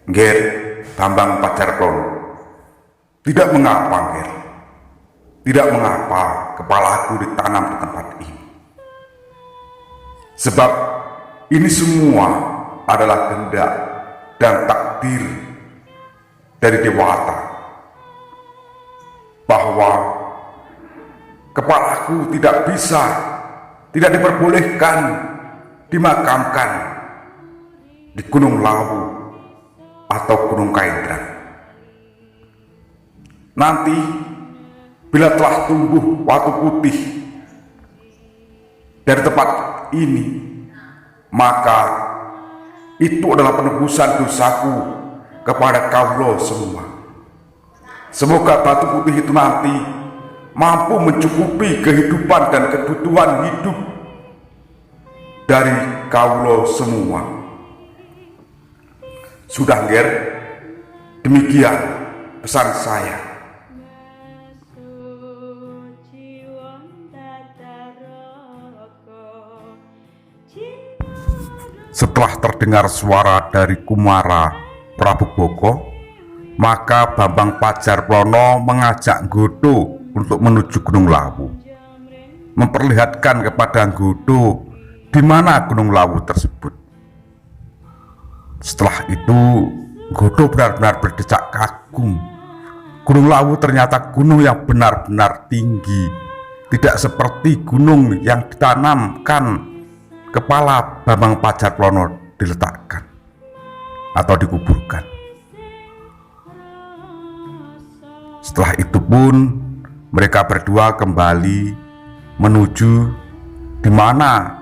Nger, Bambang Pacarplono. Tidak mengapa, Nger. Tidak mengapa kepalaku ditanam di tempat ini. Sebab ini semua adalah kehendak dan takdir dari Dewata, bahwa kepalaku tidak diperbolehkan dimakamkan di Gunung Lawu atau Gunung Kaindran. Nanti bila telah tumbuh watu putih dari tempat ini, maka itu adalah penebusan dosaku kepada kaulo semua. Semoga batu putih itu nanti mampu mencukupi kehidupan dan kebutuhan hidup dari kaulo semua. Sudah, Nger, demikian pesan saya. Setelah terdengar suara dari Kumara Prabu Boko, maka Bambang Pacarplono mengajak Nggodo untuk menuju Gunung Lawu, memperlihatkan kepada Nggodo di mana Gunung Lawu tersebut. Setelah itu Nggodo benar-benar berdecak kagum. Gunung Lawu ternyata gunung yang benar-benar tinggi, tidak seperti gunung yang ditanamkan kepala Bambang Pacarplono diletakkan atau dikuburkan. Setelah itu pun mereka berdua kembali menuju di mana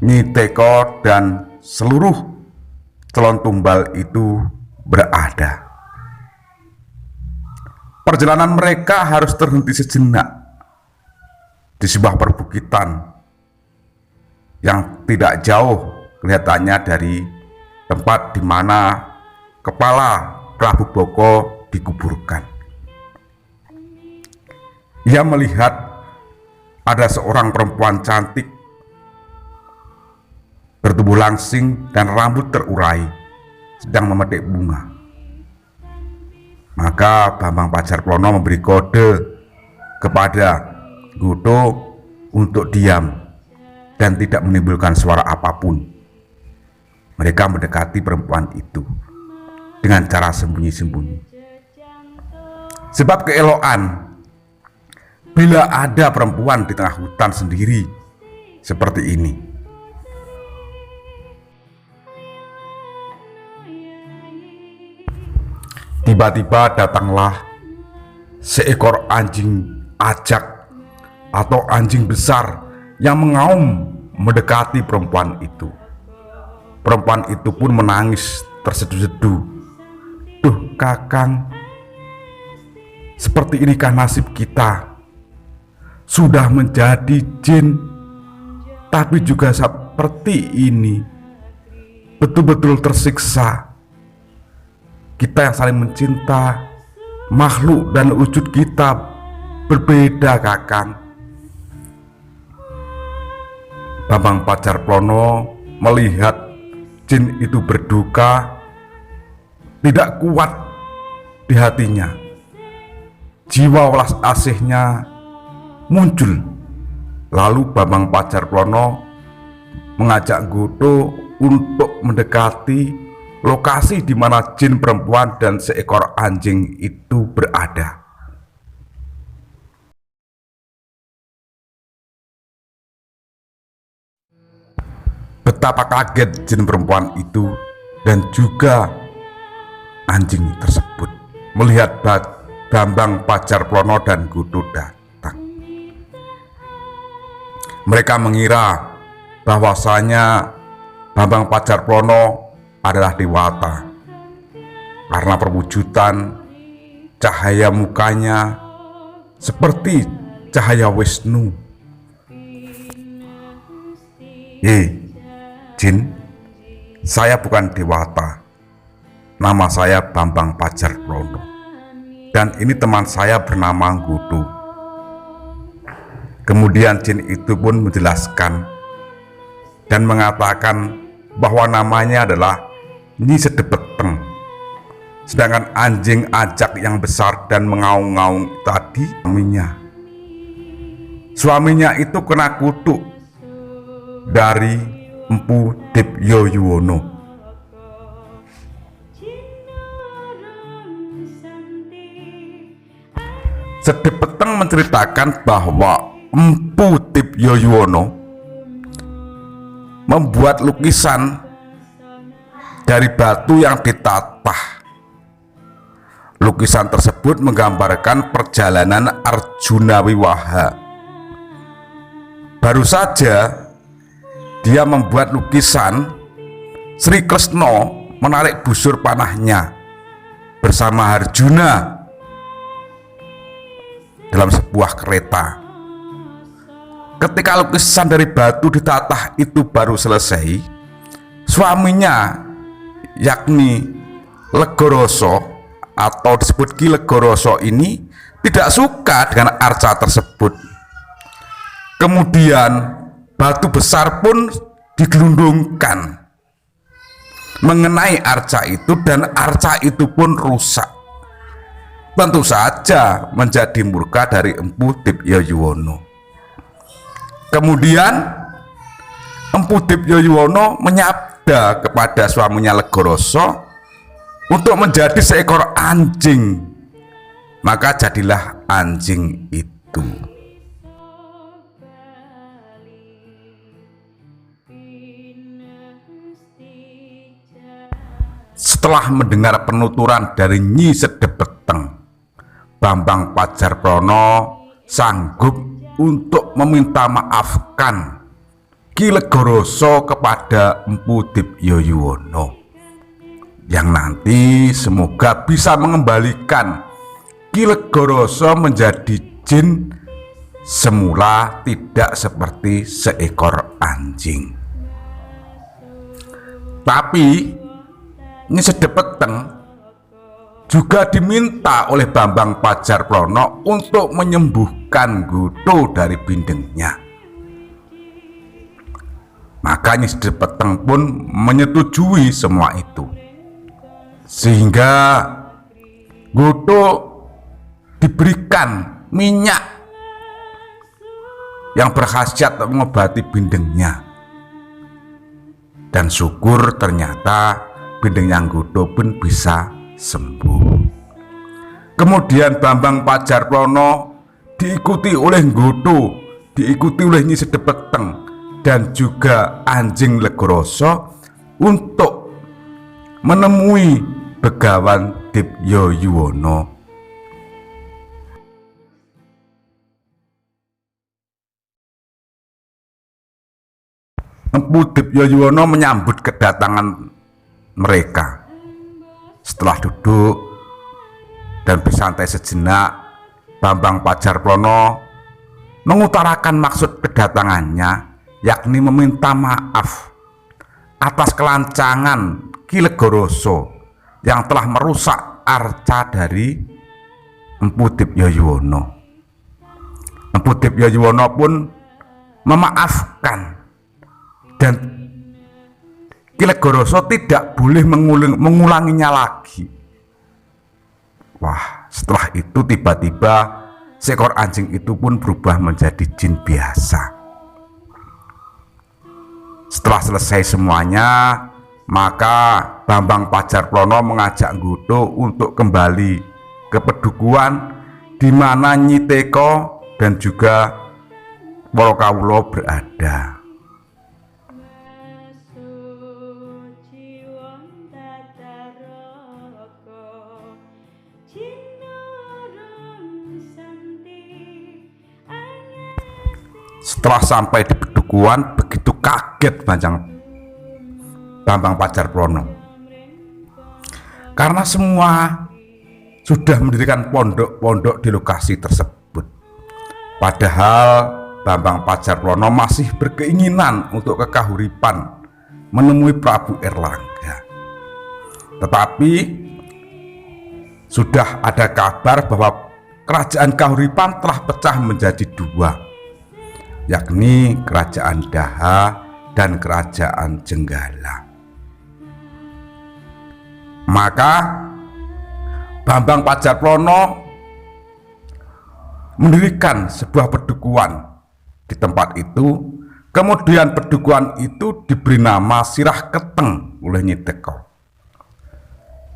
Nyi Teko dan seluruh calon tumbal itu berada. Perjalanan mereka harus terhenti sejenak di sebuah perbukitan yang tidak jauh kelihatannya dari tempat di mana kepala Prabu Boko dikuburkan. Ia melihat ada seorang perempuan cantik bertubuh langsing dan rambut terurai sedang memetik bunga. Maka Bambang Pacarplono memberi kode kepada Nggodo untuk diam dan tidak menimbulkan suara apapun. Mereka mendekati perempuan itu dengan cara sembunyi-sembunyi. Sebab keelokan bila ada perempuan di tengah hutan sendiri seperti ini. Tiba-tiba datanglah seekor anjing ajak atau anjing besar yang mengaum mendekati perempuan itu. Perempuan itu pun menangis terseduh-seduh. "Duh Kakang, seperti inikah nasib kita? Sudah menjadi jin, tapi juga seperti ini. Betul-betul tersiksa. Kita yang saling mencinta, makhluk dan wujud kita berbeda, Kakang." Bambang Pacarplono melihat jin itu berduka, tidak kuat di hatinya. Jiwa welas asihnya muncul. Lalu Bambang Pacarplono mengajak Nggodo untuk mendekati lokasi di mana jin perempuan dan seekor anjing itu berada. Betapa kaget jin perempuan itu dan juga anjing tersebut melihat Bambang Pacarplono dan Nggodo datang. Mereka mengira bahwasanya Bambang Pacarplono adalah Dewata karena perwujudan cahaya mukanya seperti cahaya Wisnu. Jin, saya bukan Dewata. Nama saya Bambang Pacarplono. Dan ini teman saya bernama Nggodo. Kemudian jin itu pun menjelaskan dan mengatakan bahwa namanya adalah Nyi Sedepeteng. Sedangkan anjing ajak yang besar dan mengaung-ngaung tadi suaminya itu kena kutuk dari Empu Dipyo Yuwono. Sedepeteng menceritakan bahwa Empu Dipyo Yuwono membuat lukisan dari batu yang ditatah. Lukisan tersebut menggambarkan perjalanan Arjuna Wiwaha. Baru saja dia membuat lukisan Sri Kresna menarik busur panahnya bersama Arjuna dalam sebuah kereta. Ketika lukisan dari batu ditatah itu baru selesai, suaminya yakni Legoroso atau disebut Ki Legoroso ini tidak suka dengan arca tersebut. Kemudian batu besar pun digelundungkan mengenai arca itu dan arca itu pun rusak. Tentu saja menjadi murka dari Empu Dipyo Yuwono. Kemudian Empu Dipyo Yuwono menyabda kepada suaminya Legoroso untuk menjadi seekor anjing. Maka jadilah anjing itu. Setelah mendengar penuturan dari Nyi Sedepeteng, Bambang Pajarprono sanggup untuk meminta maafkan Ki Legoroso kepada Empu Dipyo Yuwono, yang nanti semoga bisa mengembalikan Ki Legoroso menjadi jin semula, tidak seperti seekor anjing. Tapi Nyi Sedepeteng juga diminta oleh Bambang Pajarprono untuk menyembuhkan Goto dari bindengnya. Maka Nyi Sedepeteng pun menyetujui semua itu, sehingga Goto diberikan minyak yang berkhasiat untuk mengobati bindengnya. Dan syukur ternyata bindengnya Goto pun bisa sembuh. Kemudian Bambang Pajarprono diikuti oleh Goto, diikuti oleh Nyi Sedepeteng dan juga anjing Legoroso untuk menemui Begawan Dipyo Yuwono. Empu Dipyo Yuwono menyambut kedatangan mereka. Setelah duduk dan bersantai sejenak, Bambang Pajarprono mengutarakan maksud kedatangannya, yakni meminta maaf atas kelancangan Ki Legoroso yang telah merusak arca dari Empu Dipyo Yuwono. Empu Dipyo Yuwono pun memaafkan, dan Ki Legoroso tidak boleh mengulanginya lagi. Wah, setelah itu tiba-tiba seekor anjing itu pun berubah menjadi jin biasa. Setelah selesai semuanya, maka Bambang Pajarprono mengajak Goto untuk kembali ke pedukuhan di mana Nyi Teko dan juga para kawula berada. Setelah sampai di pedukuhan, begitu kaget Bambang Pajarprono, karena semua sudah mendirikan pondok-pondok di lokasi tersebut. Padahal Bambang Pajarprono masih berkeinginan untuk ke Kahuripan menemui Prabu Erlangga. Tetapi sudah ada kabar bahwa kerajaan Kahuripan telah pecah menjadi dua, yakni Kerajaan Daha dan Kerajaan Jenggala. Maka Bambang Pajarplono mendirikan sebuah pedukuhan di tempat itu. Kemudian pedukuhan itu diberi nama Sirah Keteng oleh Nyi Teko.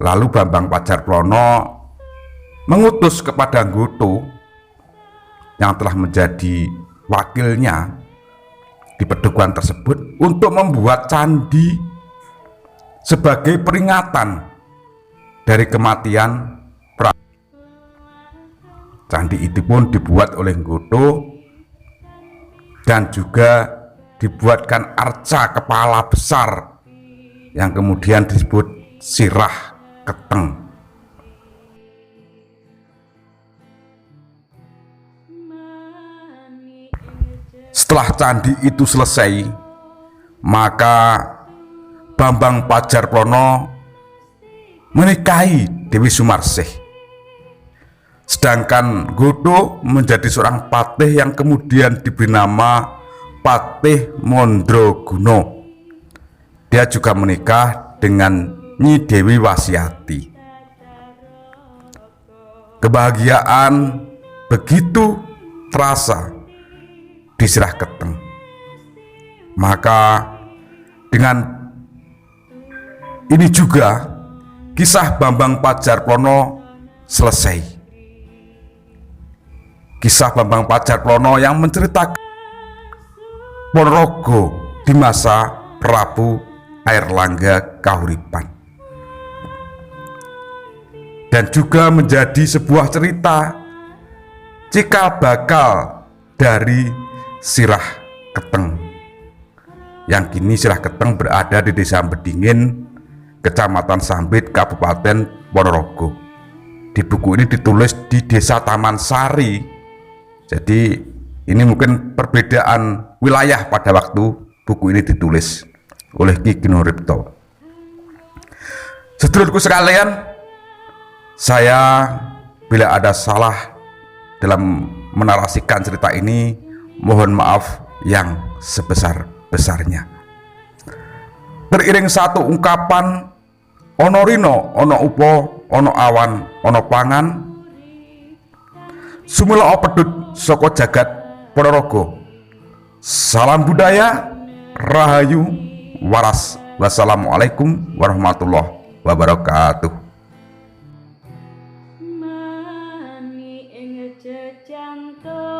Lalu Bambang Pajarplono mengutus kepada Nggoto yang telah menjadi wakilnya di pedukuhan tersebut untuk membuat candi sebagai peringatan dari kematian Prabu. Candi itu pun dibuat oleh Nggoto dan juga dibuatkan arca kepala besar yang kemudian disebut Sirah Keteng. Setelah candi itu selesai, maka Bambang Pajarplono menikahi Dewi Sumarsih. Sedangkan Nggoto menjadi seorang patih yang kemudian diberi nama Patih Mandraguna. Dia juga menikah dengan Nyi Dewi Wasyati. Kebahagiaan begitu terasa di Sirah Keteng. Maka dengan ini juga kisah Bambang Pajarplono selesai. Kisah Bambang Pajarplono yang menceritakan Ponorogo di masa Prabu Airlangga Kahuripan, dan juga menjadi sebuah cerita cikal bakal dari Sirah Keteng, yang kini Sirah Keteng berada di Desa Bedingin, Kecamatan Sambit, Kabupaten Ponorogo. Di buku ini ditulis di Desa Taman Sari. Jadi ini mungkin perbedaan wilayah pada waktu buku ini ditulis oleh Ki Ginuripto. Sedulurku sekalian, saya bila ada salah dalam menarasikan cerita ini, mohon maaf yang sebesar-besarnya. Beriring satu ungkapan, ono rino, ono upo, ono awan, ono pangan, sumela pedut soko jagat Ponorogo. Salam budaya, rahayu, waras. Wassalamualaikum warahmatullahi wabarakatuh. Mani ing jejanto